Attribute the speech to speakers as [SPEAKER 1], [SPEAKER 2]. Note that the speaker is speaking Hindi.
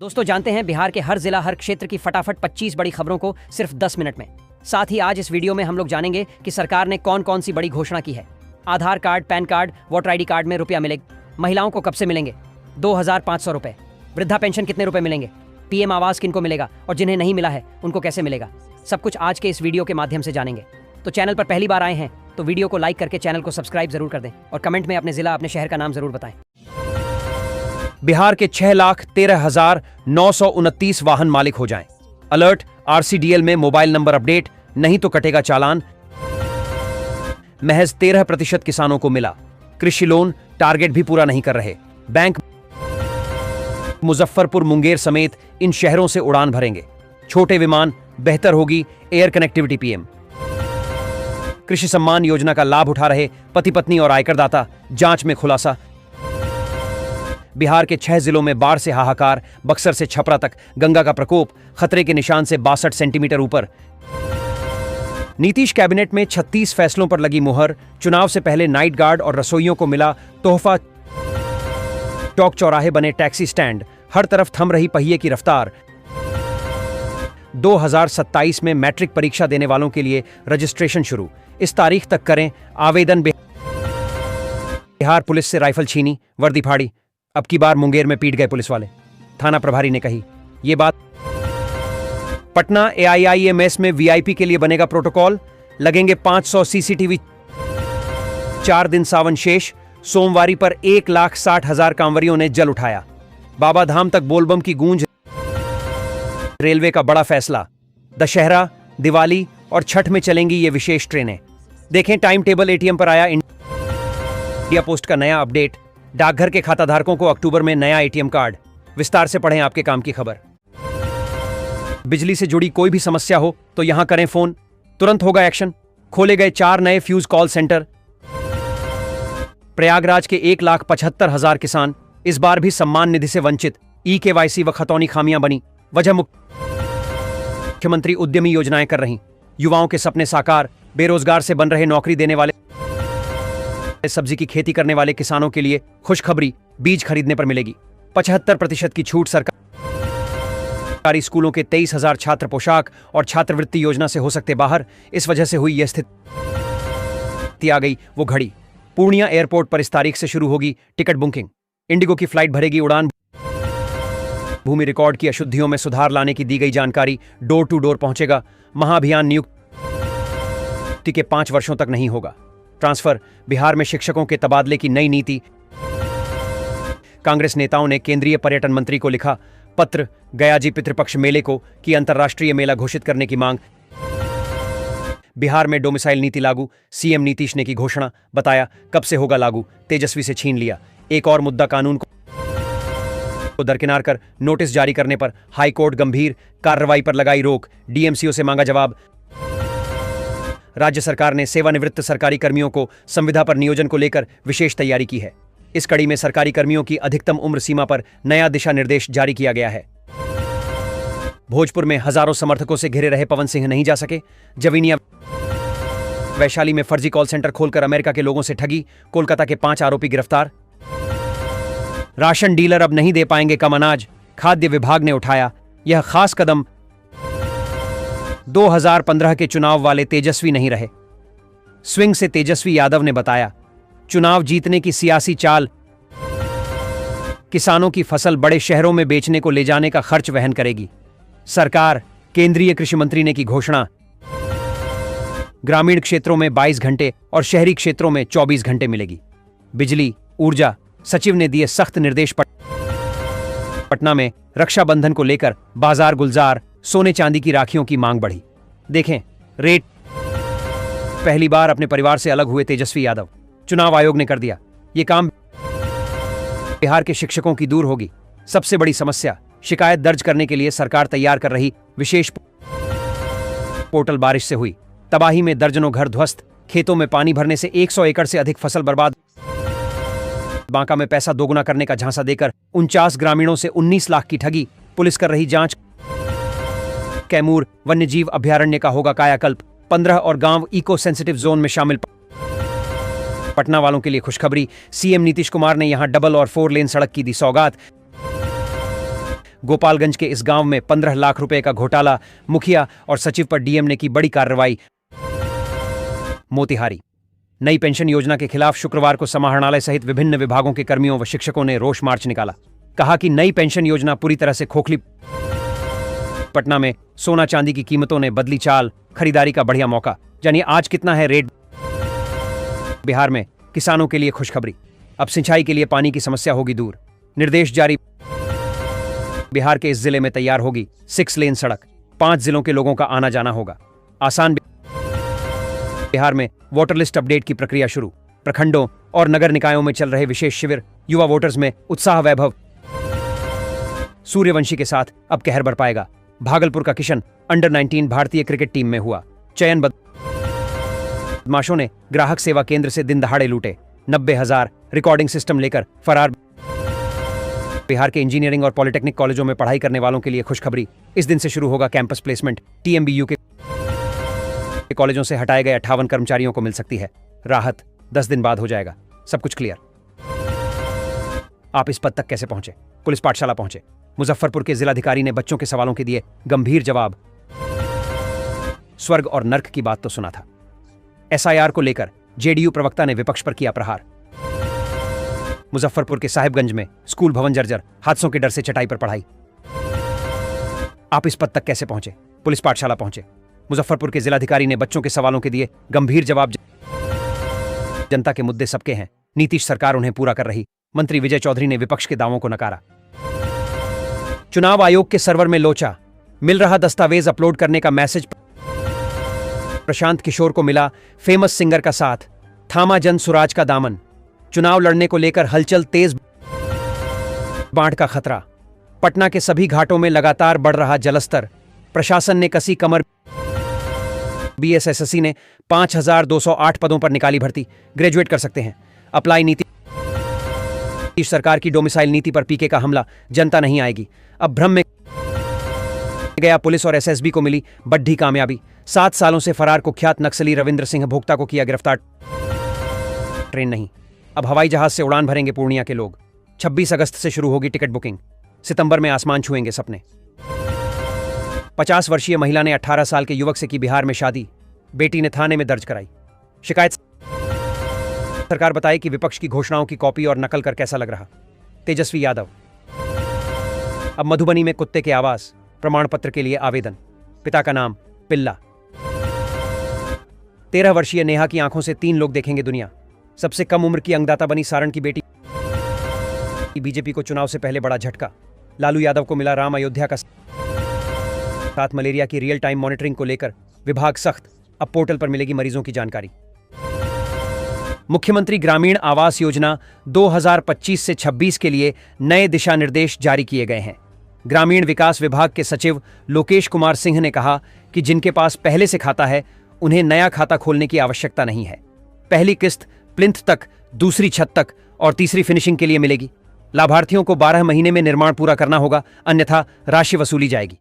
[SPEAKER 1] दोस्तों जानते हैं बिहार के हर जिला हर क्षेत्र की फटाफट 25 बड़ी खबरों को सिर्फ 10 मिनट में। साथ ही आज इस वीडियो में हम लोग जानेंगे कि सरकार ने कौन कौन सी बड़ी घोषणा की है। Aadhaar card, PAN card, voter ID card में रुपया मिलेगा। महिलाओं को कब से मिलेंगे 2500 रुपए। वृद्धा पेंशन कितने रुपए मिलेंगे। पीएम आवास किनको मिलेगा और जिन्हें नहीं मिला है उनको कैसे मिलेगा। सब कुछ आज के इस वीडियो के माध्यम से जानेंगे। तो चैनल पर पहली बार आए हैं तो वीडियो को लाइक करके चैनल को सब्सक्राइब जरूर कर दें और कमेंट में अपने जिला अपने शहर का नाम जरूर बताएं।
[SPEAKER 2] बिहार के 6,13,929 वाहन मालिक हो जाएं। अलर्ट, आरसीडीएल में मोबाइल नंबर अपडेट नहीं तो कटेगा चालान। महज 13% किसानों को मिला। कृषि लोन टारगेट भी पूरा नहीं कर रहे। बैंक मुजफ्फरपुर, मुंगेर समेत इन शहरों से उड़ान भरेंगे। छोटे विमान, बेहतर होगी एयर कनेक्टिविटी। पीएम कृषि सम्मान योजना का लाभ उठा रहे पति पत्नी और आयकरदाता, जांच में खुलासा। बिहार के 6 जिलों में बाढ़ से हाहाकार। बक्सर से छपरा तक गंगा का प्रकोप खतरे के निशान से 62 सेंटीमीटर ऊपर। नीतीश कैबिनेट में 36 फैसलों पर लगी मुहर। चुनाव से पहले नाइट गार्ड और रसोइयों को मिला तोहफा। चौक चौराहे बने टैक्सी स्टैंड। हर तरफ थम रही पहिए की रफ्तार। 2027 में मैट्रिक परीक्षा देने वालों के लिए रजिस्ट्रेशन शुरू। इस तारीख तक करें आवेदन। बिहार पुलिस से राइफल छीनी, वर्दी फाड़ी। अब की बार मुंगेर में पीट गए पुलिस वाले। थाना प्रभारी ने कही ये बात। पटना एआईआईएमएस में वीआईपी के लिए बनेगा प्रोटोकॉल। लगेंगे 500 सीसीटीवी। 4 दिन सावन शेष। सोमवारी पर 1,60,000 कांवरियों ने जल उठाया। बाबा धाम तक बोलबम की गूंज। रेलवे का बड़ा फैसला। दशहरा, दिवाली और छठ में चलेंगी ये विशेष ट्रेनें। देखें टाइम टेबल। एटीएम पर आया इंडिया पोस्ट का नया अपडेट। डाकघर के खाताधारकों को अक्टूबर में नया एटीएम कार्ड। विस्तार से पढ़ें आपके काम की खबर। बिजली से जुड़ी कोई भी समस्या हो तो यहां करें फोन, तुरंत होगा एक्शन। खोले गए 4 नए फ्यूज कॉल सेंटर। प्रयागराज के 1,75,000 किसान इस बार भी सम्मान निधि से वंचित। ई-केवाईसी व खतौनी खामियां बनी। वजह मुख्यमंत्री उद्यमी योजनाएं कर रही। युवाओं के सपने साकार। बेरोजगार से बन रहे नौकरी देने वाले। सब्जी की खेती करने वाले किसानों के लिए खुशखबरी, बीज खरीदने पर मिलेगी 75% की छूट। सरकारी स्कूलों के 23,000 छात्र पोशाक और छात्रवृत्ति योजना से हो सकते बाहर। इस वजह से हुई यह स्थिति। आ गई वो घड़ी। पूर्णिया एयरपोर्ट पर इस तारीख से शुरू होगी टिकट बुकिंग। इंडिगो की फ्लाइट भरेगी उड़ान। भूमि रिकॉर्ड की अशुद्धियों में सुधार लाने की दी गई जानकारी। डोर टू डोर पहुंचेगा। महाअभियान नियुक्ति के 5 वर्षों तक नहीं होगा ट्रांसफर। बिहार में शिक्षकों के तबादले की नई नीति। कांग्रेस नेताओं ने केंद्रीय पर्यटन मंत्री को लिखा पत्र। गया जी पितृपक्ष मेले को की अंतर्राष्ट्रीय मेला घोषित करने की मांग। बिहार में डोमिसाइल नीति लागू। सीएम नीतीश ने की घोषणा। बताया कब से होगा लागू। तेजस्वी से छीन लिया। एक और मुद्दा कानून को दरकिनार कर नोटिस जारी करने पर हाईकोर्ट गंभीर। कार्रवाई पर लगाई रोक। डीएमसीओ से मांगा जवाब। राज्य सरकार ने सेवानिवृत्त सरकारी कर्मियों को संविदा पर नियोजन को लेकर विशेष तैयारी की है। इस कड़ी में सरकारी कर्मियों की अधिकतम उम्र सीमा पर नया दिशा निर्देश जारी किया गया है। भोजपुर में हजारों समर्थकों से घिरे रहे पवन सिंह नहीं जा सके। जवीनिया वैशाली में फर्जी कॉल सेंटर खोलकर अमेरिका के लोगों से ठगी। कोलकाता के 5 आरोपी गिरफ्तार। राशन डीलर अब नहीं दे पाएंगे कम अनाज। खाद्य विभाग ने उठाया यह खास कदम। 2015 के चुनाव वाले तेजस्वी नहीं रहे। स्विंग से तेजस्वी यादव ने बताया चुनाव जीतने की सियासी चाल। किसानों की फसल बड़े शहरों में बेचने को ले जाने का खर्च वहन करेगी सरकार। केंद्रीय कृषि मंत्री ने की घोषणा। ग्रामीण क्षेत्रों में 22 घंटे और शहरी क्षेत्रों में 24 घंटे मिलेगी बिजली। ऊर्जा सचिव ने दिए सख्त निर्देश। पटना में रक्षाबंधन को लेकर बाजार गुलजार। सोने चांदी की राखियों की मांग बढ़ी। देखें रेट। पहली बार अपने परिवार से अलग हुए तेजस्वी यादव। चुनाव आयोग ने कर दिया ये काम। बिहार के शिक्षकों की दूर होगी सबसे बड़ी समस्या। शिकायत दर्ज करने के लिए सरकार तैयार कर रही विशेष पोर्टल। बारिश से हुई तबाही में दर्जनों घर ध्वस्त। खेतों में पानी भरने से 100 एकड़ से अधिक फसल बर्बाद। बांका में पैसा दोगुना करने का झांसा देकर 49 ग्रामीणों से 19 लाख की ठगी। पुलिस कर रही जांच। कैमूर वन्यजीव अभयारण्य का होगा कायाकल्प। 15 और गांव इको सेंसिटिव जोन में शामिल। पटना वालों के लिए खुशखबरी। सीएम नीतीश कुमार ने यहां डबल और 4 लेन सड़क की दी सौगात। गोपालगंज के इस गांव में 15 लाख रुपए का घोटाला, मुखिया और सचिव पर डीएम ने की बड़ी कार्रवाई। मोतिहारी नई पेंशन योजना के खिलाफ शुक्रवार को समाहरणालय सहित विभिन्न विभागों के कर्मियों व शिक्षकों ने रोष मार्च निकाला। कहा कि नई पेंशन योजना पूरी तरह से खोखली। पटना में सोना चांदी की कीमतों ने बदली चाल, खरीदारी का बढ़िया मौका। जानिए आज कितना है रेट। बिहार में किसानों के लिए खुशखबरी, अब सिंचाई के लिए पानी की समस्या होगी दूर। निर्देश जारी। बिहार के इस जिले में तैयार होगी 6 लेन सड़क, 5 जिलों के लोगों का आना जाना होगा आसान। बिहार में वोटर लिस्ट अपडेट की प्रक्रिया शुरू। प्रखंडों और नगर निकायों में चल रहे विशेष शिविर, युवा वोटर्स में उत्साह वैभव। सूर्यवंशी के साथ अब कहर बरपाएगा। भागलपुर का किशन अंडर 19 भारतीय क्रिकेट टीम में हुआ चयन। बदमाशों ने ग्राहक सेवा केंद्र से दिन दहाड़े लूटे 90,000 रिकॉर्डिंग सिस्टम लेकर फरार। बिहार के इंजीनियरिंग और पॉलिटेक्निक कॉलेजों में पढ़ाई करने वालों के लिए खुशखबरी, इस दिन से शुरू होगा कैंपस प्लेसमेंट। टीएमबीयू के कॉलेजों से हटाए गए 58 कर्मचारियों को मिल सकती है राहत, 10 दिन बाद हो जाएगा सब कुछ क्लियर। आप इस पद तक कैसे पहुंचे? पुलिस पाठशाला पहुंचे। मुजफ्फरपुर के जिलाधिकारी ने बच्चों के सवालों के दिए गंभीर जवाब। स्वर्ग और नर्क की बात तो सुना था। एसआईआर को लेकर जेडीयू प्रवक्ता ने विपक्ष पर किया प्रहार। मुजफ्फरपुर के साहिबगंज में स्कूल भवन जर्जर, हादसों के डर से चटाई पर पढ़ाई। आप इस पद तक कैसे पहुंचे? पुलिस पाठशाला पहुंचे। मुजफ्फरपुर के जिलाधिकारी ने बच्चों के सवालों के दिए गंभीर जवाब। जनता के मुद्दे सबके हैं, नीतीश सरकार उन्हें पूरा कर रही। मंत्री विजय चौधरी ने विपक्ष के दावों को नकारा। चुनाव आयोग के सर्वर में लोचा, मिल रहा दस्तावेज अपलोड करने का मैसेज। प्रशांत किशोर को मिला फेमस सिंगर का साथ, थामा जन सुराज का दामन। चुनाव लड़ने को लेकर हलचल तेज, बाढ़ का खतरा। पटना के सभी घाटों में लगातार बढ़ रहा जलस्तर, प्रशासन ने कसी कमर। बीएसएससी ने 5,208 पदों पर निकाली भर्ती, ग्रेजुएट कर सकते हैं अप्लाई। नीतीश सरकार की डोमिसाइल नीति पर पीके का हमला, जनता नहीं आएगी अब भ्रम में गया। पुलिस और एसएसबी को मिली बड्ढी कामयाबी। 7 सालों से फरार कुख्यात नक्सली रविंद्र सिंह भोक्ता को किया गिरफ्तार। ट्रेन नहीं, अब हवाई जहाज से उड़ान भरेंगे पूर्णिया के लोग। 26 अगस्त से शुरू होगी टिकट बुकिंग, सितंबर में आसमान छुएंगे सपने। 50 वर्षीय महिला ने 18 साल के युवक से की बिहार में शादी, बेटी ने थाने में दर्ज कराई शिकायत। सरकार बताए कि विपक्ष की घोषणाओं की कॉपी और नकल कर कैसा लग रहा। तेजस्वी यादव। अब मधुबनी में कुत्ते के आवास, प्रमाण पत्र के लिए आवेदन। पिता का नाम पिल्ला। 13 वर्षीय नेहा की आंखों से 3 लोग देखेंगे दुनिया। सबसे कम उम्र की अंगदाता बनी सारण की बेटी। बीजेपी को चुनाव से पहले बड़ा झटका, लालू यादव को मिला राम अयोध्या का साथ। मलेरिया की रियल टाइम मॉनिटरिंग को लेकर विभाग सख्त, अब पोर्टल पर मिलेगी मरीजों की जानकारी। मुख्यमंत्री ग्रामीण आवास योजना 2025 से 26 के लिए नए दिशा निर्देश जारी किए गए हैं। ग्रामीण विकास विभाग के सचिव लोकेश कुमार सिंह ने कहा कि जिनके पास पहले से खाता है उन्हें नया खाता खोलने की आवश्यकता नहीं है। पहली किस्त प्लिंथ तक, दूसरी छत तक और तीसरी फिनिशिंग के लिए मिलेगी। लाभार्थियों को 12 महीने में निर्माण पूरा करना होगा, अन्यथा राशि वसूली जाएगी।